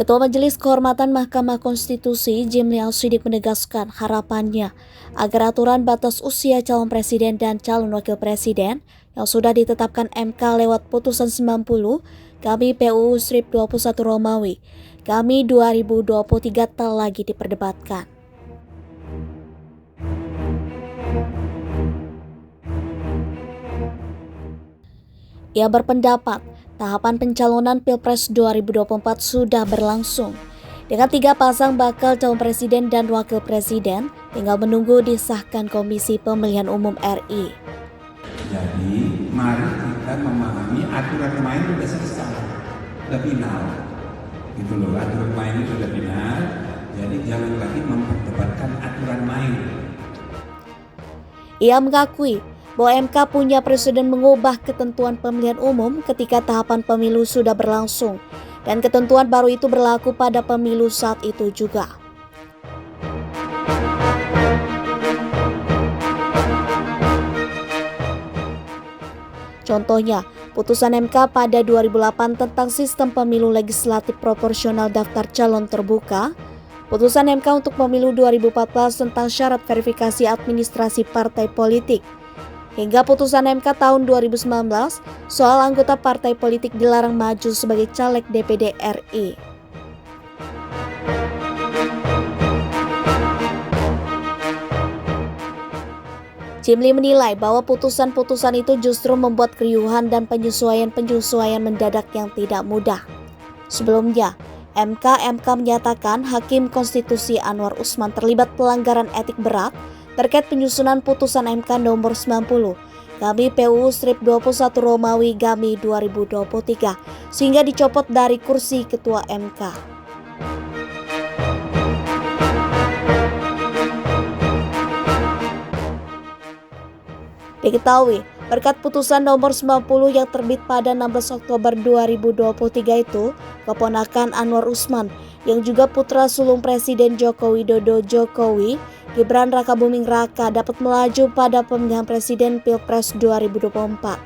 Ketua Majelis Kehormatan Mahkamah Konstitusi Jimli Al-Siddiq menegaskan harapannya agar aturan batas usia calon presiden dan calon wakil presiden yang sudah ditetapkan MK lewat putusan 90 kami PUU Strip 21 Romawi kami 2023 tak lagi diperdebatkan. Ia berpendapat tahapan pencalonan Pilpres 2024 sudah berlangsung. Dengan 3 pasang bakal calon presiden dan wakil presiden, tinggal menunggu disahkan Komisi Pemilihan Umum RI. Jadi, mari kita memahami aturan main sudah selesai, sudah final. Gitu loh, aturan main sudah final, jadi jangan lagi memperdebatkan aturan main. Ia mengakui bahwa MK punya presiden mengubah ketentuan pemilihan umum ketika tahapan pemilu sudah berlangsung dan ketentuan baru itu berlaku pada pemilu saat itu juga. Contohnya, putusan MK pada 2008 tentang sistem pemilu legislatif proporsional daftar calon terbuka, putusan MK untuk pemilu 2014 tentang syarat verifikasi administrasi partai politik, hingga putusan MK tahun 2019 soal anggota partai politik dilarang maju sebagai caleg DPD RI. Jimli menilai bahwa putusan-putusan itu justru membuat keriuhan dan penyesuaian mendadak yang tidak mudah. Sebelumnya, MK menyatakan Hakim Konstitusi Anwar Usman terlibat pelanggaran etik berat terkait penyusunan putusan MK nomor 90 kami PUU Strip 21 Romawi Gami 2023 sehingga dicopot dari kursi Ketua MK. Diketahui, berkat putusan nomor 90 yang terbit pada 16 Oktober 2023 itu, keponakan Anwar Usman yang juga putra sulung Presiden Joko Widodo Jokowi, Gibran Rakabuming Raka dapat melaju pada pemilihan presiden Pilpres 2024.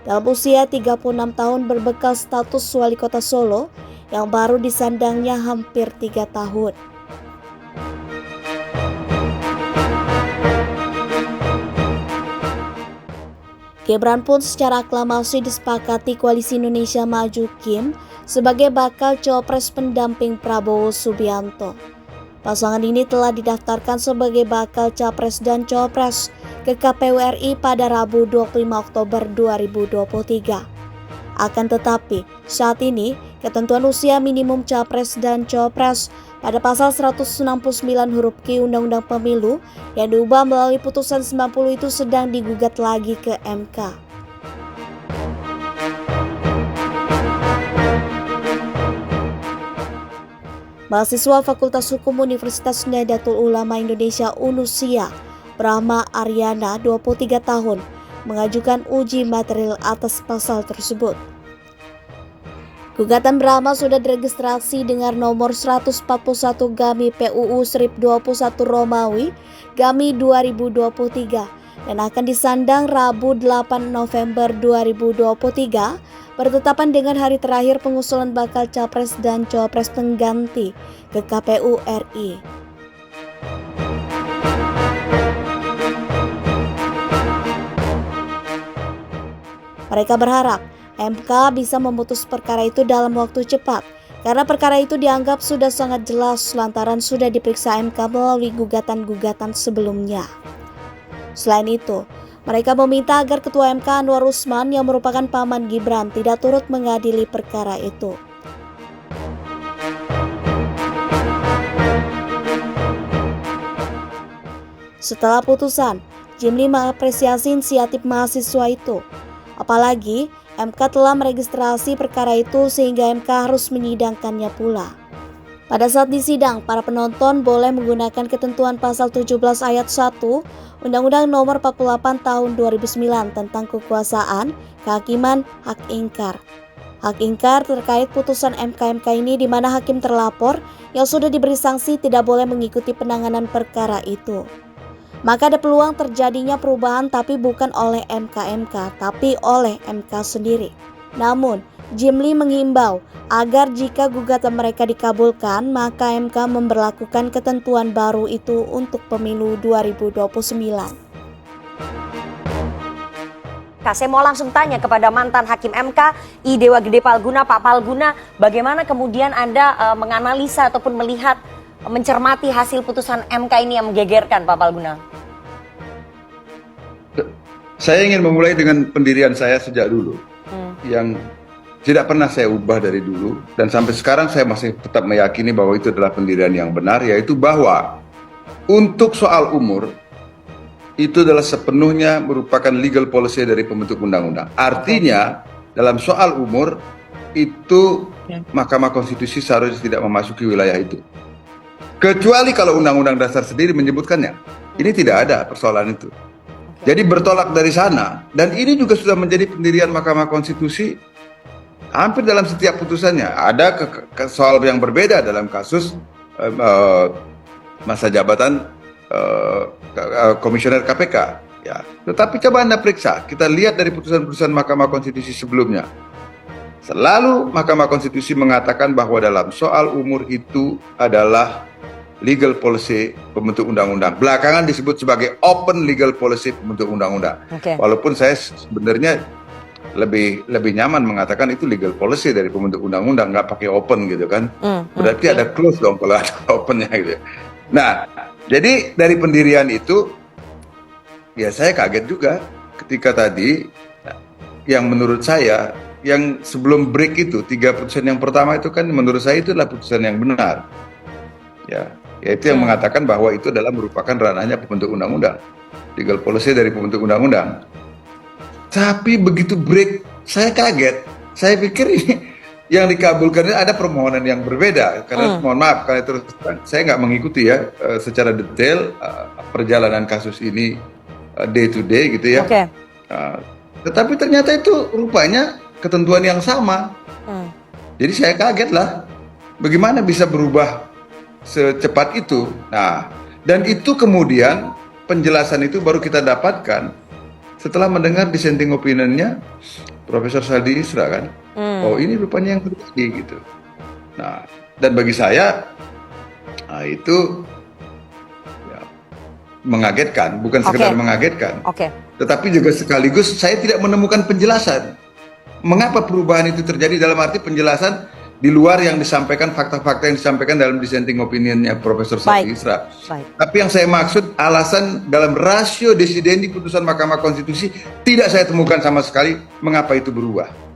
Dalam usia 36 tahun berbekal status wali kota Solo yang baru disandangnya hampir 3 tahun. Gibran pun secara aklamasi disepakati Koalisi Indonesia Maju KIM sebagai bakal cawapres pendamping Prabowo Subianto. Pasangan ini telah didaftarkan sebagai bakal capres dan cawapres ke KPU RI pada Rabu 25 Oktober 2023. Akan tetapi, saat ini ketentuan usia minimum capres dan cawapres pada pasal 169 huruf Q Undang-Undang Pemilu yang diubah melalui putusan 90 itu sedang digugat lagi ke MK. Mahasiswa Fakultas Hukum Universitas Nahdlatul Ulama Indonesia Unusia, Brahma Aryana, 23 tahun, mengajukan uji material atas pasal tersebut. Gugatan Brahma sudah diregistrasi dengan nomor 141 Gami PUU Strip 21 Romawi Gami 2023 dan akan disandang Rabu 8 November 2023 bertetapan dengan hari terakhir pengusulan bakal capres dan cawapres pengganti ke KPU RI. Mereka berharap MK bisa memutus perkara itu dalam waktu cepat karena perkara itu dianggap sudah sangat jelas lantaran sudah diperiksa MK melalui gugatan-gugatan sebelumnya. Selain itu, mereka meminta agar Ketua MK Anwar Usman yang merupakan paman Gibran tidak turut mengadili perkara itu. Setelah putusan, Jimli mengapresiasi inisiatif mahasiswa itu. Apalagi MK telah meregistrasi perkara itu sehingga MK harus menyidangkannya pula. Pada saat disidang, para penonton boleh menggunakan ketentuan pasal 17 ayat 1 Undang-Undang Nomor 48 Tahun 2009 tentang kekuasaan, kehakiman, hak ingkar. Hak ingkar terkait putusan MK ini di mana hakim terlapor yang sudah diberi sanksi tidak boleh mengikuti penanganan perkara itu. Maka ada peluang terjadinya perubahan tapi bukan oleh MK, tapi oleh MK sendiri. Namun, Jimli menghimbau agar jika gugatan mereka dikabulkan, maka MK memberlakukan ketentuan baru itu untuk pemilu 2029. Saya mau langsung tanya kepada mantan Hakim MK, I Dewa Gede Palguna, Pak Palguna, bagaimana kemudian Anda menganalisa ataupun melihat, mencermati hasil putusan MK ini yang menggegerkan, Pak Palguna? Saya ingin memulai dengan pendirian saya sejak dulu, yang tidak pernah saya ubah dari dulu, dan sampai sekarang saya masih tetap meyakini bahwa itu adalah pendirian yang benar, yaitu bahwa untuk soal umur, itu adalah sepenuhnya merupakan legal policy dari pembentuk undang-undang. Artinya, dalam soal umur, itu Mahkamah Konstitusi seharusnya tidak memasuki wilayah itu. Kecuali kalau Undang-Undang Dasar sendiri menyebutkannya. Ini tidak ada persoalan itu. Jadi bertolak dari sana, dan ini juga sudah menjadi pendirian Mahkamah Konstitusi hampir dalam setiap putusannya. Ada soal yang berbeda dalam kasus masa jabatan komisioner KPK, ya. Tetapi coba Anda periksa, kita lihat dari putusan-putusan Mahkamah Konstitusi sebelumnya. Selalu Mahkamah Konstitusi mengatakan bahwa dalam soal umur itu adalah legal policy pembentuk undang-undang. Belakangan disebut sebagai open legal policy pembentuk undang-undang. Walaupun saya sebenarnya lebih nyaman mengatakan itu legal policy dari pembentuk undang-undang, nggak pakai open gitu kan. Berarti ada close dong kalau ada opennya gitu. Nah, jadi dari pendirian itu, ya saya kaget juga ketika tadi yang menurut saya, yang sebelum break itu, 3 putusan yang pertama itu kan menurut saya itu adalah putusan yang benar. Ya, yaitu yang mengatakan bahwa itu adalah merupakan ranahnya pembentuk undang-undang, legal policy dari pembentuk undang-undang. Tapi begitu break, saya kaget. Saya pikir ini yang dikabulkan ada permohonan yang berbeda, karena mohon maaf karena terus saya nggak mengikuti ya secara detail perjalanan kasus ini day to day gitu ya. Tetapi ternyata itu rupanya ketentuan yang sama. Jadi saya kaget lah, bagaimana bisa berubah secepat itu. Nah, dan itu kemudian penjelasan itu baru kita dapatkan setelah mendengar dissenting opinion-nya Profesor Saldi Isra kan. Oh ini rupanya yang terjadi gitu. Nah, dan bagi saya itu ya, mengagetkan, bukan sekedar mengagetkan, tetapi juga sekaligus saya tidak menemukan penjelasan mengapa perubahan itu terjadi, dalam arti penjelasan di luar yang disampaikan, fakta-fakta yang disampaikan dalam dissenting opinion-nya Profesor Saldi Isra. Tapi yang saya maksud, alasan dalam ratio decidendi putusan Mahkamah Konstitusi tidak saya temukan sama sekali mengapa itu berubah.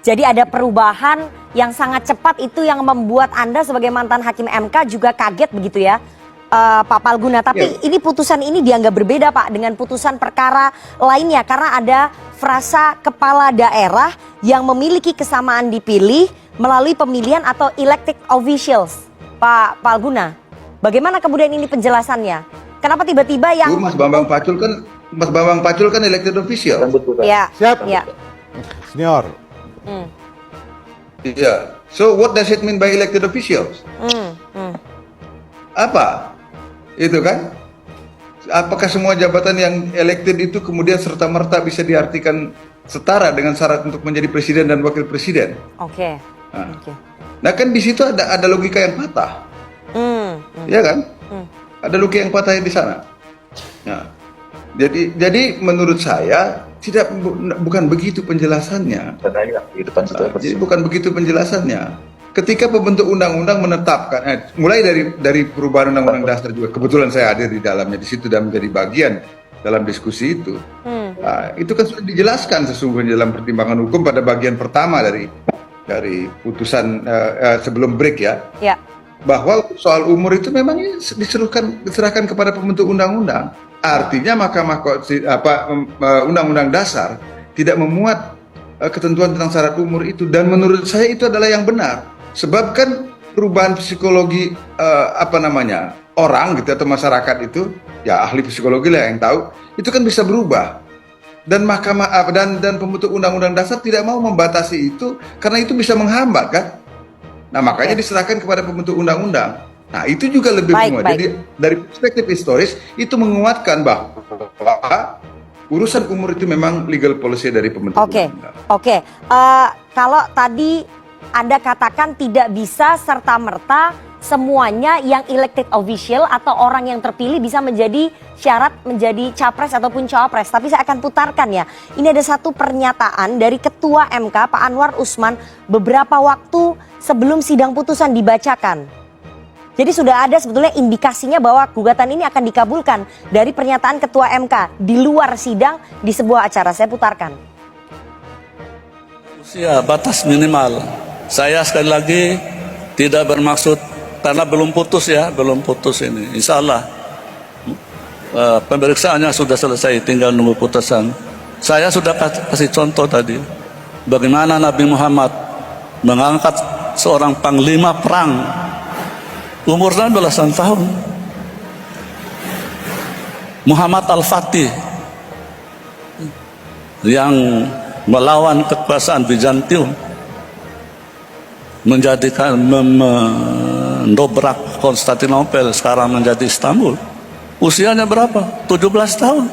Jadi ada perubahan yang sangat cepat itu yang membuat Anda sebagai mantan Hakim MK juga kaget begitu ya, Pak Palguna. Tapi ini putusan ini dianggap berbeda Pak dengan putusan perkara lainnya, karena ada frasa kepala daerah yang memiliki kesamaan dipilih melalui pemilihan atau elected officials. Pak Palguna, bagaimana kemudian ini penjelasannya? Kenapa tiba-tiba yang Mas Bambang Pacul kan elected official. Ya, siap. Ya. Senior. Iya. So what does it mean by elected officials? Apa? Itu kan? Apakah semua jabatan yang elected itu kemudian serta-merta bisa diartikan setara dengan syarat untuk menjadi presiden dan wakil presiden? Nah kan di situ ada logika yang patah, ya kan? Ada logika yang patah di sana. Nah, jadi menurut saya bukan begitu penjelasannya. Jadi bukan begitu penjelasannya. Ketika pembentuk undang-undang menetapkan, mulai dari perubahan undang-undang dasar juga, kebetulan saya hadir di dalamnya di situ dan menjadi bagian dalam diskusi itu. Itu kan sudah dijelaskan sesungguhnya dalam pertimbangan hukum pada bagian pertama dari putusan sebelum break ya, bahwa soal umur itu memang diserahkan kepada pembentuk undang-undang. Artinya undang-undang dasar tidak memuat ketentuan tentang syarat umur itu, dan menurut saya itu adalah yang benar. Sebab kan perubahan psikologi orang gitu atau masyarakat itu, ya ahli psikologi lah yang tahu, itu kan bisa berubah. Dan mahkamah dan pembentuk undang-undang dasar tidak mau membatasi itu karena itu bisa menghambat kan. Nah makanya diserahkan kepada pembentuk undang-undang. Nah itu juga lebih menguat. Jadi dari perspektif historis itu menguatkan bahwa urusan umur itu memang legal policy dari pembentuk Oke, undang-undang. oke. Kalau tadi Anda katakan tidak bisa serta-merta semuanya yang elected official atau orang yang terpilih bisa menjadi syarat menjadi capres ataupun cawapres. Tapi saya akan putarkan ya. Ini ada satu pernyataan dari Ketua MK Pak Anwar Usman beberapa waktu sebelum sidang putusan dibacakan. Jadi sudah ada sebetulnya indikasinya bahwa gugatan ini akan dikabulkan dari pernyataan Ketua MK di luar sidang di sebuah acara. Saya putarkan. Usia batas minimal. Saya sekali lagi tidak bermaksud karena belum putus ya, belum putus ini. Insya Allah pemeriksaannya sudah selesai, tinggal nunggu putusan. Saya sudah kasih contoh tadi bagaimana Nabi Muhammad mengangkat seorang panglima perang umur 19 tahun. Muhammad Al-Fatih yang melawan kekuasaan Bizantium, mendobrak Konstantinopel, sekarang menjadi Istanbul. Usianya berapa? 17 tahun.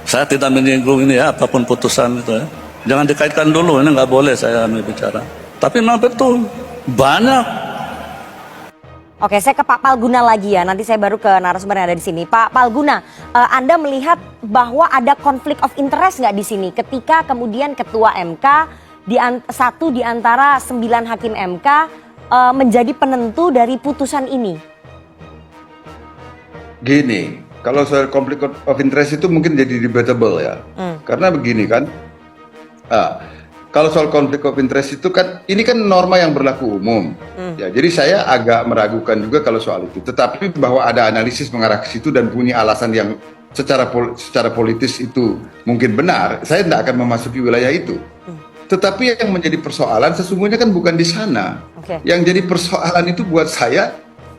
Saya tidak menyinggung ini ya, apapun putusan itu ya. Jangan dikaitkan dulu, ini nggak boleh saya bicara. Tapi memang betul, banyak. Oke, saya ke Pak Palguna lagi ya. Nanti saya baru ke narasumber yang ada di sini. Pak Palguna, Anda melihat bahwa ada konflik of interest nggak di sini ketika kemudian Ketua MK satu di antara 9 hakim MK menjadi penentu dari putusan ini? Gini, kalau soal konflik of interest itu mungkin jadi debatable ya. Karena begini kan, kalau soal konflik of interest itu kan, ini kan norma yang berlaku umum. Ya, jadi saya agak meragukan juga kalau soal itu. Tetapi bahwa ada analisis mengarah ke situ dan punya alasan yang secara politis itu mungkin benar, saya tidak akan memasuki wilayah itu. Tetapi yang menjadi persoalan sesungguhnya kan bukan di sana. Yang jadi persoalan itu buat saya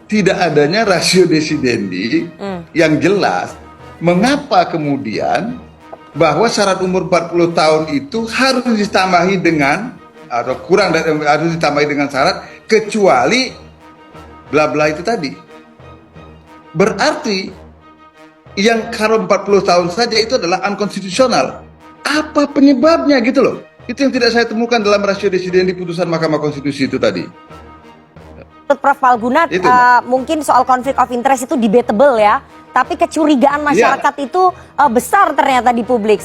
tidak adanya rasio desidendi yang jelas. Mengapa kemudian bahwa syarat umur 40 tahun itu harus ditambahi dengan atau kurang dari harus ditambahi dengan syarat kecuali bla bla itu tadi. Berarti yang kalau 40 tahun saja itu adalah unkonstitusional. Apa penyebabnya gitu loh? Itu yang tidak saya temukan dalam rasio desidendi putusan Mahkamah Konstitusi itu tadi. Prof. Palguna, mungkin soal konflik of interest itu debatable ya. Tapi kecurigaan masyarakat itu besar ternyata di publik.